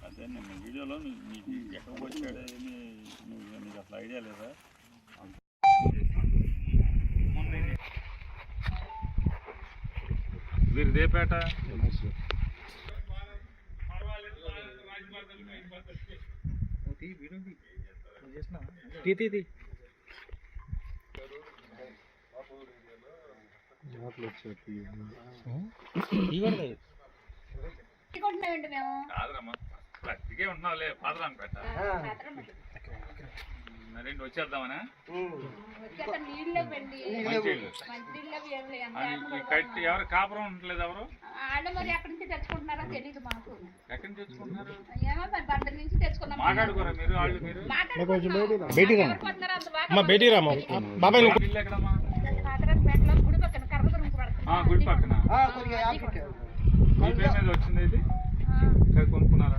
అదే నేను వీడియోలో నీకు ఎక్కడికి వచ్చాడని నీకు అసలు ఐడియా లేదా? వీరిదేపేట గట్టిగా ఉంటున్నావులే పాదరాన్ని పెట్ట రెండు వచ్చేద్దామనా కట్టి ఎవరు కాపురం ఉండలేదు ఎవరు ఎక్కడి నుంచి తెచ్చుకుంటున్నారో తెలియదు మాకు. ఎక్కడి నుంచి తెచ్చుకుంటున్నారు మాట్లాడుకోరా మీరు వాళ్ళు మీరు గుడి పక్కన మీ పేరు మీద వచ్చింది ఇది కొనుక్కున్నారా?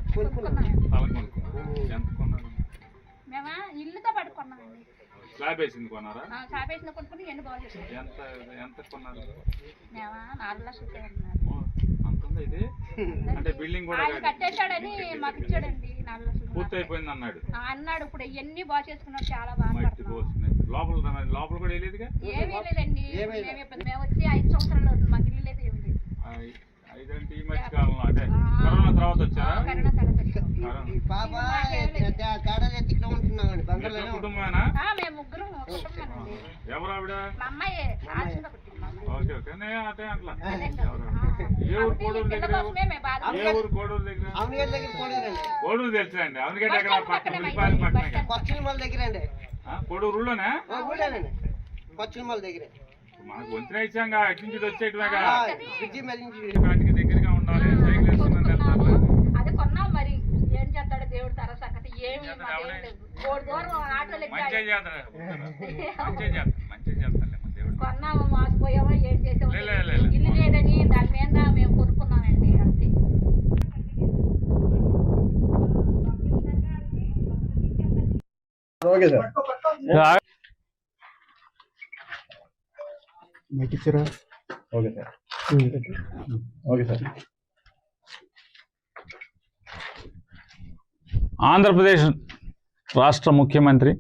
ఎంత కొన్నారు? మేము ఇల్లుతో పడుకున్నామండి. స్లాబ్ వేసింది కొన్నారా? స్లాబ్ వేసిన కొనుక్కుని ఎన్ని బాగా ఎంత ఎంత కొన్నారు? మేము 4 లక్షలు అంత ఉంది ఇది. అంటే బిల్డింగ్ కూడా కట్టేశాడని మాకు ఇచ్చాడండి. 4 లక్షలు పూర్తి అయిపోయింది అన్నాడు. ఇప్పుడు ఇవన్నీ బాగా చేసుకున్నాడు. చాలా బాగా లోపల కూడా వేయలేదుగా? ఏమీ లేదండి. మేము వచ్చి 5 సంవత్సరాలు అవుతుంది. మాకు ఇల్లు లేదు, ఏమి లేదు. 5 అంటే ఈ మధ్య కాలంలో అంటే కరోనా తర్వాత వచ్చారా? కుటుంబమేనా? మేము ముగ్గురం కుటుంబమేనండి. ఎవరు ఆవిడ? మా అమ్మాయి. ఓకే ఓకే అటే అట్లా. ఏ ఊరు కోడూరు దగ్గర? ఏ ఊరు కోడూరు దగ్గర? కోడూరు తెలుసా అండి? అవనిగడ్డ ఎక్కడ? పక్కన దగ్గర అండి. కోడూరులోనే దగ్గర మనకు వంతున ఇచ్చాంగా అటు నుంచి వచ్చేటివేగా. వాటికి దగ్గరగా ఉండాలి. సైకిల్ వేసుకున్నాను అదే కొన్నాం. మరి ఏం చేస్తాడు దేవుడు తరసక్కటి ఏమి మంచిగా చేస్తాడు. మంచిగా చేస్తాడు దేవుడు. కొన్నాము, మోసపోయామో ఏం చేసాము ఇల్లు లేదని దాని మీద మేము కొనుక్కున్నామండి. అంతే. ఆంధ్రప్రదేశ్ రాష్ట్ర ముఖ్యమంత్రి,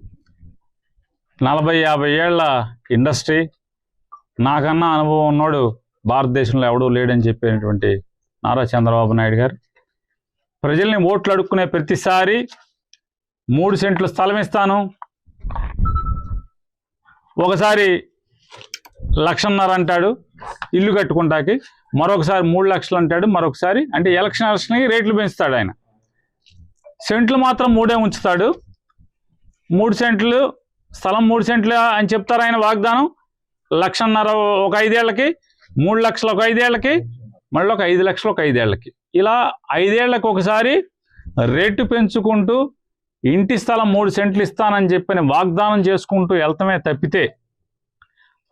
40-50 ఏళ్ల ఇండస్ట్రీ, నాకన్నా అనుభవం ఉన్నాడు భారతదేశంలో ఎవడూ లేడని చెప్పినటువంటి నారా చంద్రబాబు నాయుడు గారు ప్రజల్ని ఓట్లు అడుక్కునే ప్రతిసారి 3 సెంట్లు స్థలం ఇస్తాను, ఒకసారి 1.5 లక్షలు అంటాడు ఇల్లు కట్టుకుంటాకి, మరొకసారి 3 లక్షలు అంటాడు, మరొకసారి అంటే ఎలక్షన్కి రేట్లు పెంచుతాడు. ఆయన సెంట్లు మాత్రం 3 ఉంచుతాడు. 3 సెంట్లు స్థలం 3 సెంట్లు అని చెప్తారు ఆయన వాగ్దానం. 1.5 లక్షలు ఒక 5 ఏళ్లకి, 3 లక్షలు ఒక 5 ఏళ్లకి, మళ్ళీ ఒక 5 లక్షలు ఒక 5 ఏళ్లకి, ఇలా 5 ఏళ్లకు ఒకసారి రేటు పెంచుకుంటూ ఇంటి స్థలం 3 సెంట్లు ఇస్తానని చెప్పని వాగ్దానం చేసుకుంటూ వెళ్తమే తప్పితే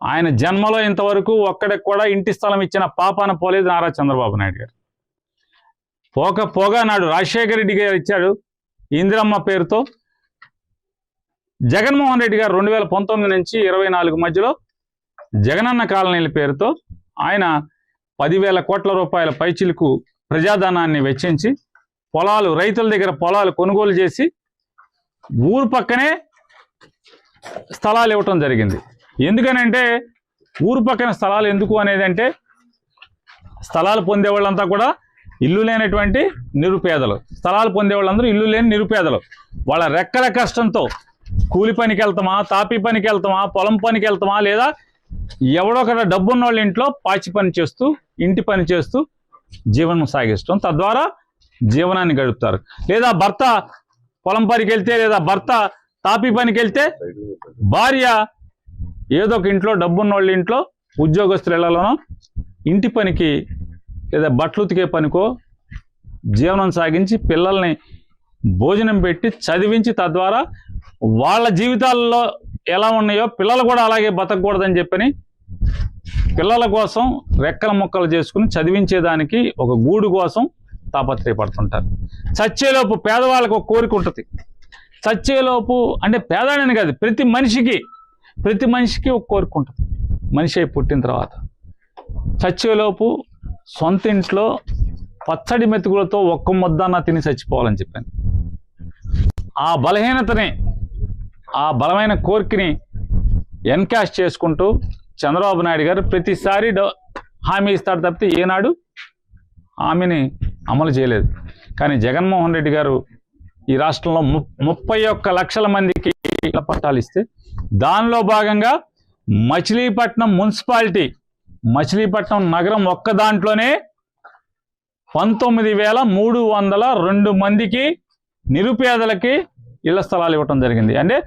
ఆయన జన్మలో ఇంతవరకు ఒక్కడికి కూడా ఇంటి స్థలం ఇచ్చిన పాపాన పోలేదు నారా చంద్రబాబు నాయుడు గారు. పోగా నాడు రాజశేఖర రెడ్డి గారు ఇచ్చాడు ఇందిరమ్మ పేరుతో. జగన్మోహన్ రెడ్డి గారు 2019 నుంచి 24 మధ్యలో జగనన్న కాలనీల పేరుతో ఆయన 10,000 కోట్ల రూపాయల పైచిలకు ప్రజాధనాన్ని వెచ్చించి పొలాలు, రైతుల దగ్గర పొలాలు కొనుగోలు చేసి ఊరు పక్కనే స్థలాలు ఇవ్వటం జరిగింది. ఎందుకనంటే ఊరు పక్కన స్థలాలు ఎందుకు అనేది అంటే స్థలాలు పొందేవాళ్ళంతా కూడా ఇల్లు లేనటువంటి నిరుపేదలు, స్థలాలు పొందేవాళ్ళందరూ ఇల్లు లేని నిరుపేదలు. వాళ్ళ రెక్కల కష్టంతో కూలి పనికి వెళ్తామా, తాపీ పనికి వెళ్తామా, పొలం పనికి వెళ్తామా, లేదా ఎవడొకడ డబ్బున్న వాళ్ళ ఇంట్లో పాచి పని చేస్తూ, ఇంటి పని చేస్తూ జీవనం సాగిస్తాం, తద్వారా జీవనాన్ని గడుపుతారు. లేదా భర్త పొలం పనికి వెళ్తే, లేదా భర్త తాపీ పనికి వెళ్తే భార్య ఏదో ఒక ఇంట్లో డబ్బున్న వాళ్ళ ఇంట్లో ఉద్యోగస్తుల ఇళ్లలోనో ఇంటి పనికి లేదా బట్టలు ఉతికే పనికో జీవనం సాగించి పిల్లల్ని భోజనం పెట్టి చదివించి తద్వారా వాళ్ళ జీవితాల్లో ఎలా ఉన్నాయో పిల్లలు కూడా అలాగే బతకూడదని చెప్పని పిల్లల కోసం రెక్కల ముక్కలు చేసుకుని చదివించేదానికి ఒక గూడు కోసం తాపత్రయపడుతుంటారు. చచ్చేలోపు పేదవాళ్ళకు ఒక కోరిక ఉంటుంది. చచ్చేలోపు అంటే పేదవాడని కాదు, ప్రతి మనిషికి ప్రతి మనిషికి ఒక కోరిక ఉంటుంది. మనిషి అయి పుట్టిన తర్వాత చచ్చేలోపు సొంత ఇంట్లో పచ్చడి మెతుకులతో ఒక్క ముద్దన్న తిని చచ్చిపోవాలని చెప్పాను. ఆ బలహీనతని, ఆ బలమైన కోరికని ఎన్కాష్ చేసుకుంటూ చంద్రబాబు నాయుడు గారు ప్రతిసారి హామీ ఇస్తాడు తప్పితే ఏనాడు హామీని అమలు చేయలేదు. కానీ జగన్మోహన్ రెడ్డి గారు ఈ రాష్ట్రంలో 31 లక్షల మందికి ఇళ్ల పట్టాలు ఇస్తే దానిలో భాగంగా మచిలీపట్నం మున్సిపాలిటీ, మచిలీపట్నం నగరం ఒక్క దాంట్లోనే 19,302 మందికి నిరుపేదలకి ఇళ్ల స్థలాలు ఇవ్వటం జరిగింది. అంటే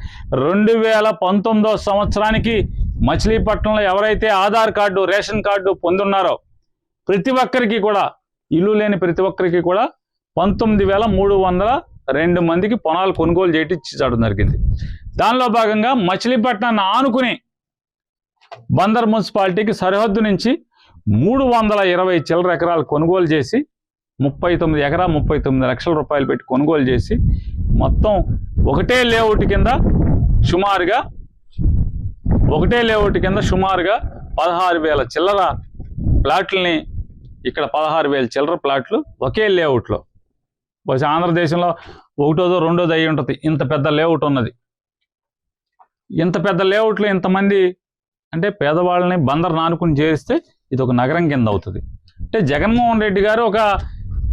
2019 సంవత్సరానికి మచిలీపట్నంలో ఎవరైతే ఆధార్ కార్డు, రేషన్ కార్డు పొందున్నారో ప్రతి ఒక్కరికి కూడా, ఇల్లు లేని ప్రతి ఒక్కరికి కూడా 19,302 మందికి పొలాలు కొనుగోలు చేయడం జరిగింది. దానిలో భాగంగా మచిలీపట్నాన్ని ఆనుకుని బందర్ మున్సిపాలిటీకి సరిహద్దు నుంచి 320 చిల్లర ఎకరాలు కొనుగోలు చేసి 39 లక్షల రూపాయలు పెట్టి కొనుగోలు చేసి మొత్తం ఒకటే లేఅవుట్ కింద సుమారుగా 16,000 చిల్లర ప్లాట్లని, ఇక్కడ 16,000 చిల్లర ప్లాట్లు ఒకే లేఅవుట్లో. బహుశా ఆంధ్రదేశంలో ఒకటోదో రెండోది అయి ఉంటుంది, ఇంత పెద్ద లేఅవుట్ ఉన్నది. ఇంత పెద్ద లేఅవుట్లో ఇంతమంది అంటే పేదవాళ్ళని బందర్ నానుకుని చేస్తే ఇది ఒక నగరం కింద అవుతుంది. అంటే జగన్మోహన్ రెడ్డి గారు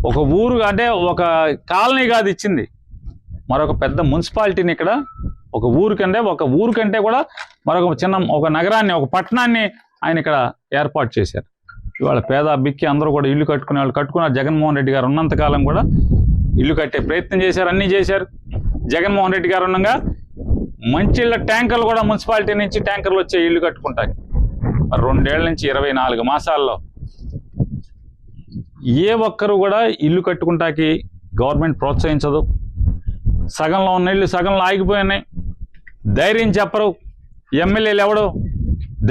ఒక ఊరు, అంటే ఒక కాలనీ కాదు ఇచ్చింది, మరొక పెద్ద మున్సిపాలిటీని ఇక్కడ ఒక ఊరు కంటే కూడా మరొక ఒక నగరాన్ని, ఒక పట్టణాన్ని ఆయన ఇక్కడ ఏర్పాటు చేశారు. ఇవాళ పేద బిక్కి అందరూ కూడా ఇల్లు కట్టుకునే వాళ్ళు కట్టుకున్నారు. జగన్మోహన్ రెడ్డి గారు ఉన్నంతకాలం కూడా ఇల్లు కట్టే ప్రయత్నం చేశారు, అన్నీ చేశారు. జగన్మోహన్ రెడ్డి గారు ఉండగా మంచిళ్ళ ట్యాంకర్లు కూడా మున్సిపాలిటీ నుంచి ట్యాంకర్లు వచ్చే ఇల్లు కట్టుకుంటాయి. మరి 2 ఏళ్ల నుంచి 24 మాసాల్లో ఏ ఒక్కరు కూడా ఇల్లు కట్టుకుంటాకి గవర్నమెంట్ ప్రోత్సహించదు. సగంలో ఉన్న ఇల్లు సగంలో ఆగిపోయినాయి. ధైర్యం చెప్పరు ఎమ్మెల్యేలు. ఎవడు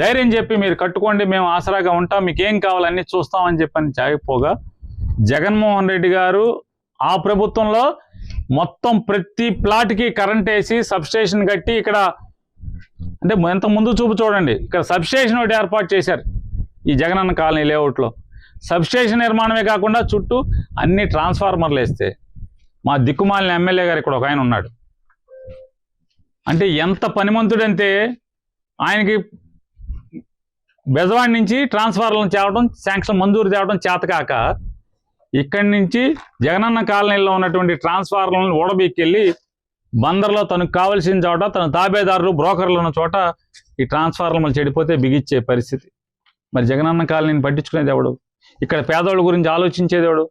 ధైర్యం చెప్పి మీరు కట్టుకోండి, మేము ఆసరాగా ఉంటాం, మీకు ఏం కావాలన్నీ చూస్తామని చెప్పని చాగిపోగా జగన్మోహన్ రెడ్డి గారు ఆ ప్రభుత్వంలో మొత్తం ప్రతి ప్లాట్కి కరెంట్ వేసి సబ్స్టేషన్ కట్టి, ఇక్కడ అంటే ఎంత ముందు చూపు చూడండి, ఇక్కడ సబ్స్టేషన్ ఒకటి ఏర్పాటు చేశారు ఈ జగనన్న కాలనీ లేఅవుట్లో. సబ్స్టేషన్ నిర్మాణమే కాకుండా చుట్టూ అన్ని ట్రాన్స్ఫార్మర్లు వేస్తే మా దిక్కుమాలిన ఎమ్మెల్యే గారు ఇక్కడ ఒక ఆయన ఉన్నాడు. అంటే ఎంత పనిమంతుడంటే ఆయనకి బెజవాడి నుంచి ట్రాన్స్ఫార్మర్లను తేవడం, శాంక్షన్ మంజూరు తేవడం చేతకాక ఇక్కడి నుంచి జగనన్న కాలనీలో ఉన్నటువంటి ట్రాన్స్ఫార్మర్లను ఓడబీక్కెళ్ళి బందర్లో తనకు కావాల్సిన చోట, తన తాబేదారులు బ్రోకర్లు ఉన్న చోట ఈ ట్రాన్స్ఫార్మర్లు చెడిపోతే బిగిచ్చే పరిస్థితి. మరి జగనన్న కాలనీని పట్టించుకునేది ఎవడు? ఇక్కడ పేదవాళ్ళ గురించి ఆలోచించేది ఎవడు?